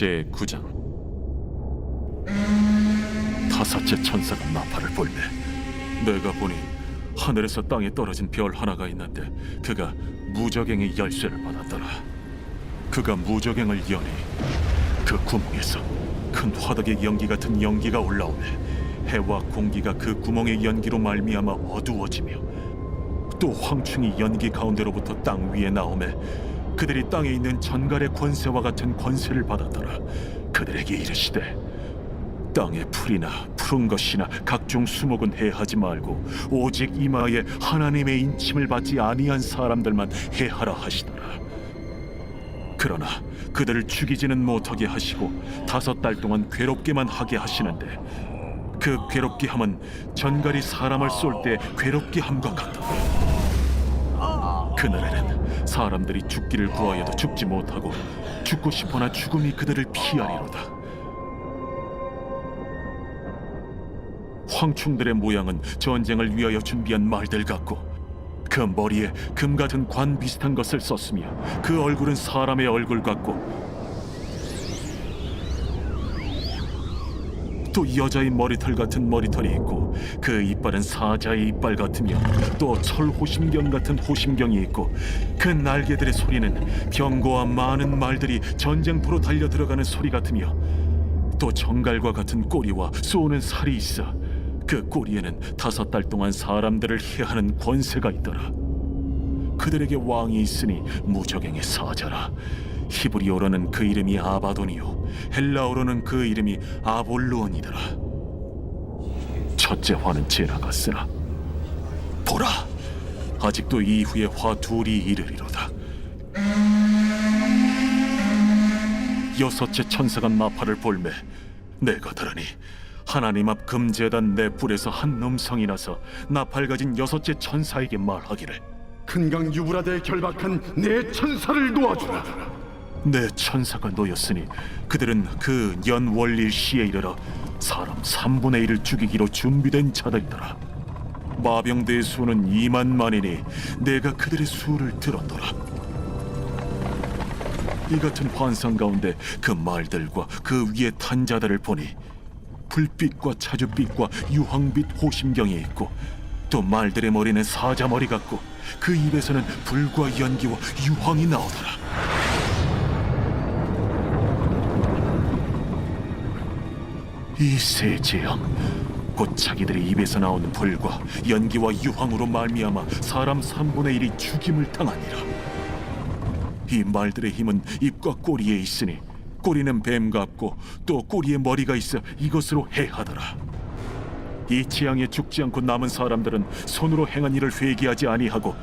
제9장. 다섯째 천사가 나팔을 불매 내가 보니 하늘에서 땅에 떨어진 별 하나가 있는데 그가 무저갱의 열쇠를 받았더라. 그가 무저갱을 여니 그 구멍에서 큰 화덕의 연기 같은 연기가 올라오매 해와 공기가 그 구멍의 연기로 말미암아 어두워지며 또 황충이 연기 가운데로부터 땅 위에 나오매 그들이 땅에 있는 전갈의 권세와 같은 권세를 받았더라. 그들에게 이르시되 땅의 풀이나 푸른 것이나 각종 수목은 해하지 말고 오직 이마에 하나님의 인침을 받지 아니한 사람들만 해하라 하시더라. 그러나 그들을 죽이지는 못하게 하시고 5달 동안 괴롭게만 하게 하시는데 그 괴롭게 함은 전갈이 사람을 쏠 때 괴롭게 함과 같더라. 그날에는 사람들이 죽기를 구하여도 죽지 못하고 죽고 싶어나 죽음이 그들을 피하리로다. 황충들의 모양은 전쟁을 위하여 준비한 말들 같고 그 머리에 금 같은 관 비슷한 것을 썼으며 그 얼굴은 사람의 얼굴 같고 또 여자의 머리털 같은 머리털이 있고 그 이빨은 사자의 이빨 같으며 또 철호심경 같은 호심경이 있고 그 날개들의 소리는 병거와 많은 말들이 전쟁터로 달려 들어가는 소리 같으며 또 정갈과 같은 꼬리와 쏘는 살이 있어 그 꼬리에는 5달 동안 사람들을 해하는 권세가 있더라. 그들에게 왕이 있으니 무저갱의 사자라. 히브리어로는 그 이름이 아바돈이요 헬라어로는 그 이름이 아볼루온이더라. 첫째 화는 지나갔으나 보라, 아직도 이후에 화 둘이 이르리로다. 여섯째 천사가 나팔을 불매 내가 들으니 하나님 앞 금제단 내 뿔에서 한 음성이 나서 나팔 가진 여섯째 천사에게 말하기를 큰강 유브라데에 결박한 내 천사를 놓아주라. 내 천사가 놓였으니 그들은 그 연월일 시에 이르러 사람 3분의 1을 죽이기로 준비된 자들이더라. 마병대의 수는 2만만이니 내가 그들의 수를 들었노라. 이 같은 환상 가운데 그 말들과 그 위에 탄 자들을 보니 불빛과 차주빛과 유황빛 호심경이 있고 또 말들의 머리는 사자 머리 같고 그 입에서는 불과 연기와 유황이 나오더라. 이 세 재앙 곧 자기들의 입에서 나오는 불과 연기와 유황으로 말미암아 사람 3분의 1이 죽임을 당하니라. 이 말들의 힘은 입과 꼬리에 있으니 꼬리는 뱀 같고 또 꼬리에 머리가 있어 이것으로 해하더라. 이 재앙에 죽지 않고 남은 사람들은 손으로 행한 일을 회개하지 아니하고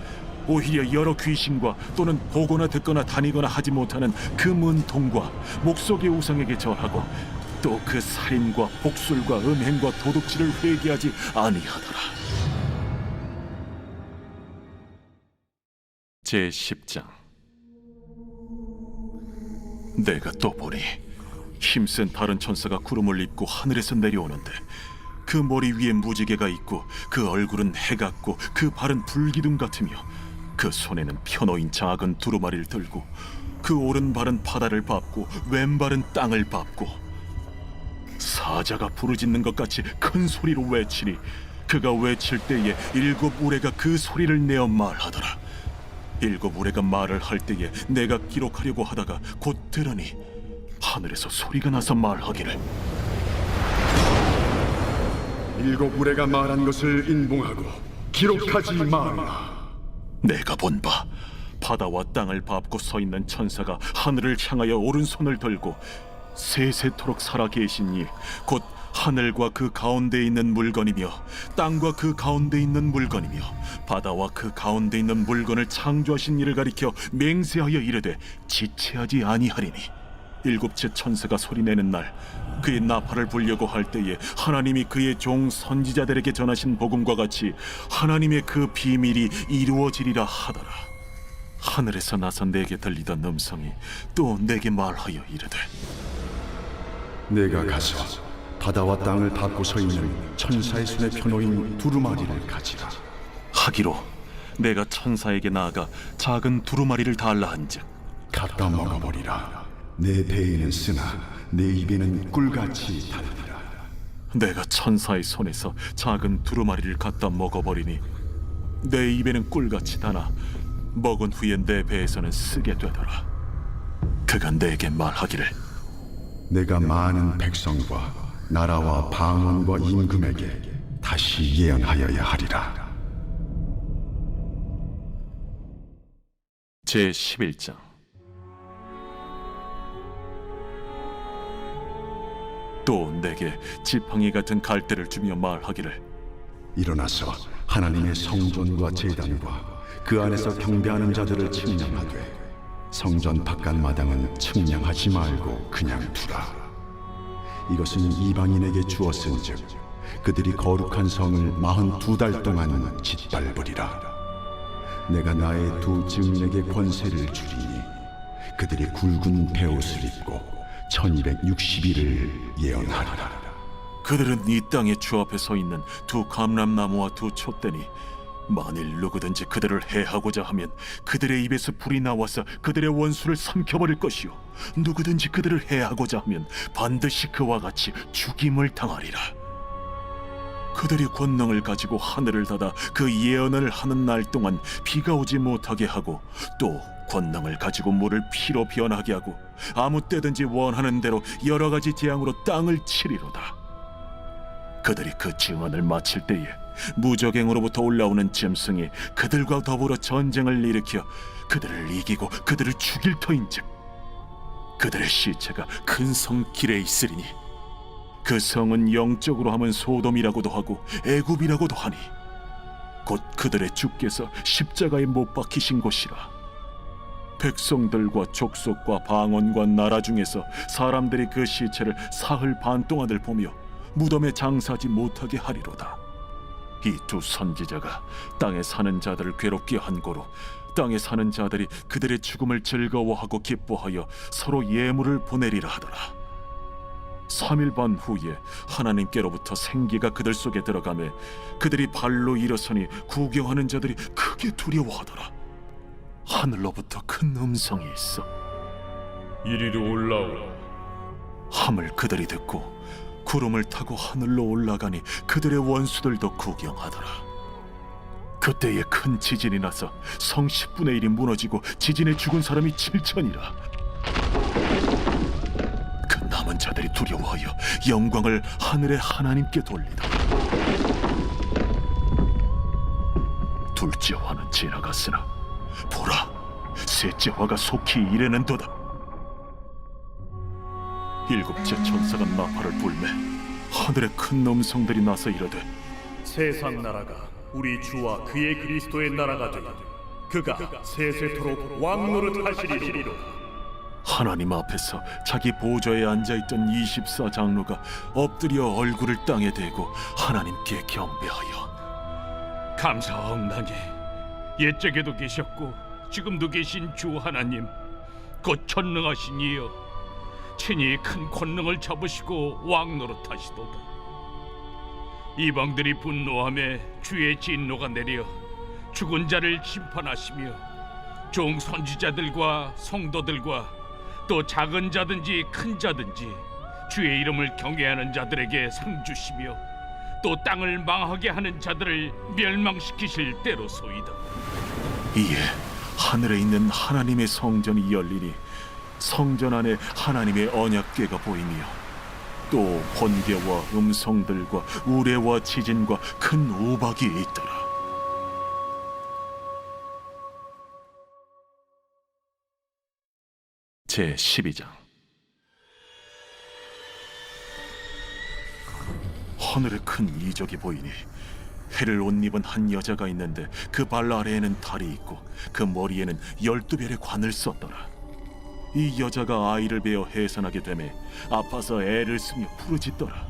오히려 여러 귀신과 또는 보거나 듣거나 다니거나 하지 못하는 그 문통과 목석의 우상에게 절하고 또 그 살인과 복술과 음행과 도둑질을 회개하지 아니하더라. 제10장. 내가 또 보니 힘센 다른 천사가 구름을 입고 하늘에서 내려오는데 그 머리 위에 무지개가 있고 그 얼굴은 해 같고 그 발은 불기둥 같으며 그 손에는 펴놓인 작은 두루마리를 들고 그 오른발은 바다를 밟고 왼발은 땅을 밟고 사자가 부르짖는 것 같이 큰 소리로 외치니 그가 외칠 때에 7 우레가 그 소리를 내어 말하더라. 7 우레가 말을 할 때에 내가 기록하려고 하다가 곧 들으니 하늘에서 소리가 나서 말하기를 7 우레가 말한 것을 인봉하고 기록하지 말라. 내가 본 바 바다와 땅을 밟고 서 있는 천사가 하늘을 향하여 오른손을 들고 세세토록 살아계신 이 곧 하늘과 그 가운데 있는 물건이며 땅과 그 가운데 있는 물건이며 바다와 그 가운데 있는 물건을 창조하신 이를 가리켜 맹세하여 이르되 지체하지 아니하리니 7째 천사가 소리내는 날 그의 나팔을 불려고 할 때에 하나님이 그의 종 선지자들에게 전하신 복음과 같이 하나님의 그 비밀이 이루어지리라 하더라. 하늘에서 나서 내게 들리던 음성이 또 내게 말하여 이르되 내가 가서 바다와 땅을 밟고 서 있는 천사의 손에 펴놓인 두루마리를 가지라. 하기로 내가 천사에게 나아가 작은 두루마리를 달라 한즉 갖다 먹어버리라. 내 배에는 쓰나 내 입에는 꿀같이 달리라. 내가 천사의 손에서 작은 두루마리를 갖다 먹어버리니 내 입에는 꿀같이 다나 먹은 후에 내 배에서는 쓰게 되더라. 그가 내게 말하기를 내가 많은 백성과 나라와 방언과 임금에게 다시 예언하여야 하리라. 제11장. 또 내게 지팡이 같은 갈대를 주며 말하기를 일어나서 하나님의 성전과 제단과 그 안에서 경배하는 자들을 측량하되 성전 바깥 마당은 측량하지 말고 그냥 두라. 이것은 이방인에게 주었은즉 그들이 거룩한 성을 42달 동안 짓밟으리라. 내가 나의 두 증인에게 권세를 주리니 그들이 굵은 베옷을 입고 1260일을 예언하리라. 그들은 이 땅의 주 앞에 서 있는 두 감람나무와 두 촛대니 만일 누구든지 그들을 해하고자 하면 그들의 입에서 불이 나와서 그들의 원수를 삼켜버릴 것이요 누구든지 그들을 해하고자 하면 반드시 그와 같이 죽임을 당하리라. 그들이 권능을 가지고 하늘을 닫아 그 예언을 하는 날 동안 비가 오지 못하게 하고 또 권능을 가지고 물을 피로 변하게 하고 아무 때든지 원하는 대로 여러 가지 재앙으로 땅을 치리로다. 그들이 그 증언을 마칠 때에 무적행으로부터 올라오는 짐승이 그들과 더불어 전쟁을 일으켜 그들을 이기고 그들을 죽일 터인즉 그들의 시체가 큰 성 길에 있으리니 그 성은 영적으로 하면 소돔이라고도 하고 애굽이라고도 하니 곧 그들의 주께서 십자가에 못 박히신 곳이라. 백성들과 족속과 방언과 나라 중에서 사람들이 그 시체를 사흘 반 동안을 보며 무덤에 장사하지 못하게 하리로다. 이 두 선지자가 땅에 사는 자들을 괴롭게 한 고로 땅에 사는 자들이 그들의 죽음을 즐거워하고 기뻐하여 서로 예물을 보내리라 하더라. 3일 반 후에 하나님께로부터 생기가 그들 속에 들어가매 그들이 발로 일어서니 구경하는 자들이 크게 두려워하더라. 하늘로부터 큰 음성이 있어 이리로 올라오라. 함을 그들이 듣고 구름을 타고 하늘로 올라가니 그들의 원수들도 구경하더라. 그때에 큰 지진이 나서 성 10분의 1이 무너지고 지진에 죽은 사람이 7천이라. 그 남은 자들이 두려워하여 영광을 하늘의 하나님께 돌리다. 둘째 화는 지나갔으나 보라, 셋째 화가 속히 이르는도다. 일곱째 천사가 나팔을 불매 하늘에 큰 음성들이 나서 이르되 세상 나라가 우리 주와 그의 그리스도의 나라가 되니 그가 세세토록 왕노릇 하시리로. 하나님 앞에서 자기 보좌에 앉아있던 24장로가 엎드려 얼굴을 땅에 대고 하나님께 경배하여 감사하옵나니 옛적에도 계셨고 지금도 계신 주 하나님 곧 전능하신 이여 친히 큰 권능을 잡으시고 왕노릇하시도다. 이방들이 분노하며 주의 진노가 내려 죽은 자를 심판하시며 종 선지자들과 성도들과 또 작은 자든지 큰 자든지 주의 이름을 경외하는 자들에게 상 주시며 또 땅을 망하게 하는 자들을 멸망시키실 때로소이다. 이에 하늘에 있는 하나님의 성전이 열리니 성전 안에 하나님의 언약궤가 보이며 또 번개와 음성들과 우레와 지진과 큰 우박이 있더라. 제12장. 하늘에 큰 이적이 보이니 해를 옷 입은 한 여자가 있는데 그 발 아래에는 달이 있고 그 머리에는 12별의 관을 썼더라. 이 여자가 아이를 베어 해산하게 되매 아파서 애를 쓰며 부르짖더라.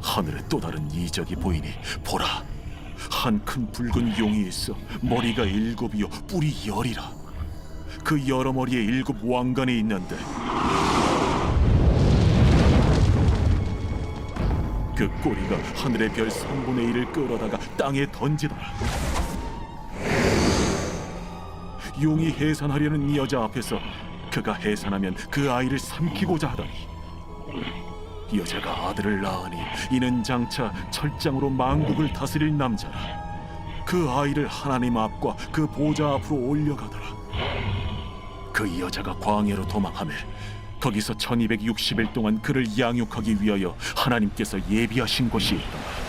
하늘에 또 다른 이적이 보이니 보라, 한 큰 붉은 용이 있어 머리가 7이요 뿔이 10이라. 그 여러 머리에 7 왕관이 있는데 그 꼬리가 하늘의 별 3분의 1을 끌어다가 땅에 던지더라. 용이 해산하려는 이 여자 앞에서 그가 해산하면 그 아이를 삼키고자 하더니 여자가 아들을 낳으니 이는 장차 철장으로 만국을 다스릴 남자라. 그 아이를 하나님 앞과 그 보좌 앞으로 올려가더라. 그 여자가 광야로 도망하며 거기서 1260일 동안 그를 양육하기 위하여 하나님께서 예비하신 곳이 있더라.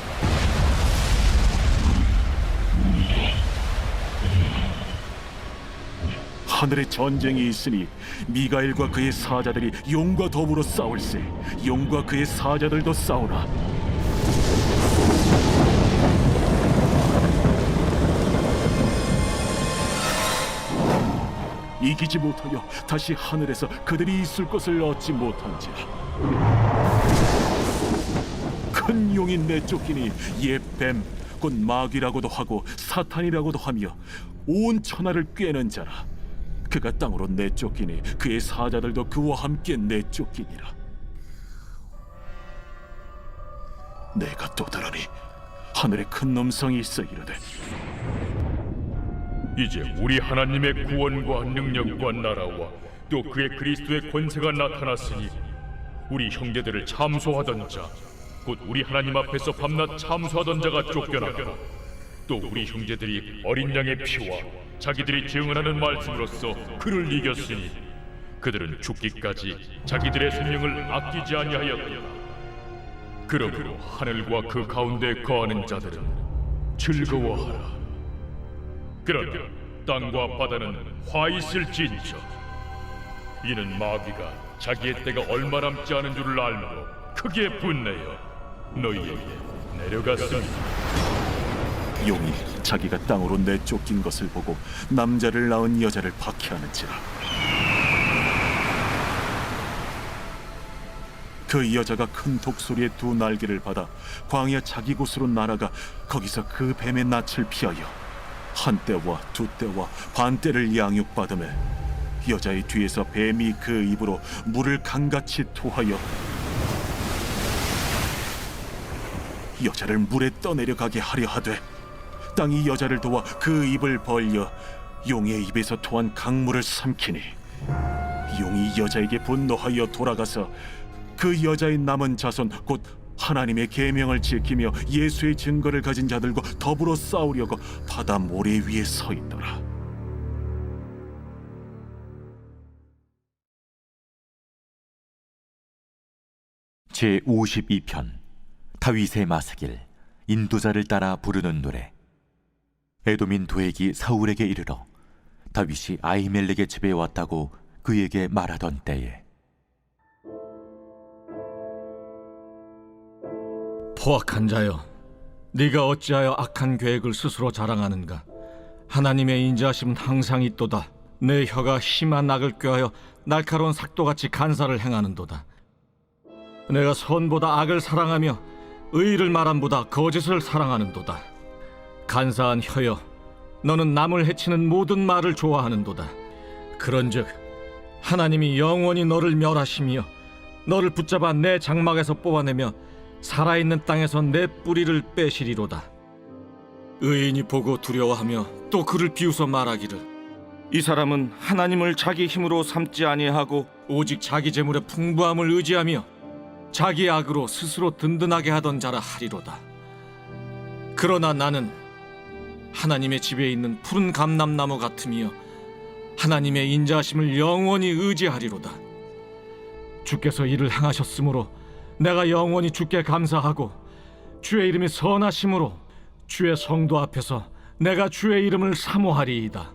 하늘에 전쟁이 있으니 미가엘과 그의 사자들이 용과 더불어 싸울세. 용과 그의 사자들도 싸우나 이기지 못하여 다시 하늘에서 그들이 있을 것을 얻지 못한지라. 큰 용이 내쫓기니 옛 뱀 곧 마귀라고도 하고 사탄이라고도 하며 온 천하를 꿰는 자라. 그가 땅으로 내쫓기니 그의 사자들도 그와 함께 내쫓기니라. 내가 또 들으니 하늘에 큰 음성이 있어 이르되 이제 우리 하나님의 구원과 능력과 나라와 또 그의 그리스도의 권세가 나타났으니 우리 형제들을 참소하던 자, 곧 우리 하나님 앞에서 밤낮 참소하던 자가 쫓겨나고 또 우리 형제들이 어린 양의 피와 자기들이 증언하는 말씀으로써 그를 이겼으니 그들은 죽기까지 자기들의 생명을 아끼지 아니하였도다. 그러므로 하늘과 그 가운데 거하는 자들은 즐거워하라. 그러나 땅과 바다는 화 있을진저 이는 마귀가 자기의 때가 얼마 남지 않은 줄을 알므로 크게 분내어 너희에게 내려갔습니다. 용이 자기가 땅으로 내쫓긴 것을 보고 남자를 낳은 여자를 박해하는지라. 그 여자가 큰 독소리의 두 날개를 받아 광야 자기 곳으로 날아가 거기서 그 뱀의 낯을 피하여 한 때와 두 때와 반 때를 양육받으며 여자의 뒤에서 뱀이 그 입으로 물을 강같이 토하여 여자를 물에 떠내려가게 하려 하되 땅이 여자를 도와 그 입을 벌려 용의 입에서 토한 강물을 삼키니 용이 여자에게 분노하여 돌아가서 그 여자의 남은 자손 곧 하나님의 계명을 지키며 예수의 증거를 가진 자들과 더불어 싸우려고 바다 모래 위에 서 있더라. 제52편 다윗의 마사길 인도자를 따라 부르는 노래. 에돔인 도액이 사울에게 이르러 다윗이 아히멜렉의 집에 왔다고 그에게 말하던 때에 포악한 자여, 네가 어찌하여 악한 계획을 스스로 자랑하는가? 하나님의 인자하심은 항상 있도다. 내 혀가 심한 악을 꾀하여 날카로운 삭도같이 간사를 행하는도다. 내가 선보다 악을 사랑하며 의를 말함보다 거짓을 사랑하는도다. 간사한 혀여, 너는 남을 해치는 모든 말을 좋아하는도다. 그런즉 하나님이 영원히 너를 멸하시며 너를 붙잡아 내 장막에서 뽑아내며 살아있는 땅에서 내 뿌리를 빼시리로다. 의인이 보고 두려워하며 또 그를 비웃어 말하기를 이 사람은 하나님을 자기 힘으로 삼지 아니하고 오직 자기 재물의 풍부함을 의지하며 자기 악으로 스스로 든든하게 하던 자라 하리로다. 그러나 나는 하나님의 집에 있는 푸른 감람나무 같으며 하나님의 인자하심을 영원히 의지하리로다. 주께서 이를 행하셨으므로 내가 영원히 주께 감사하고 주의 이름이 선하심으로 주의 성도 앞에서 내가 주의 이름을 사모하리이다.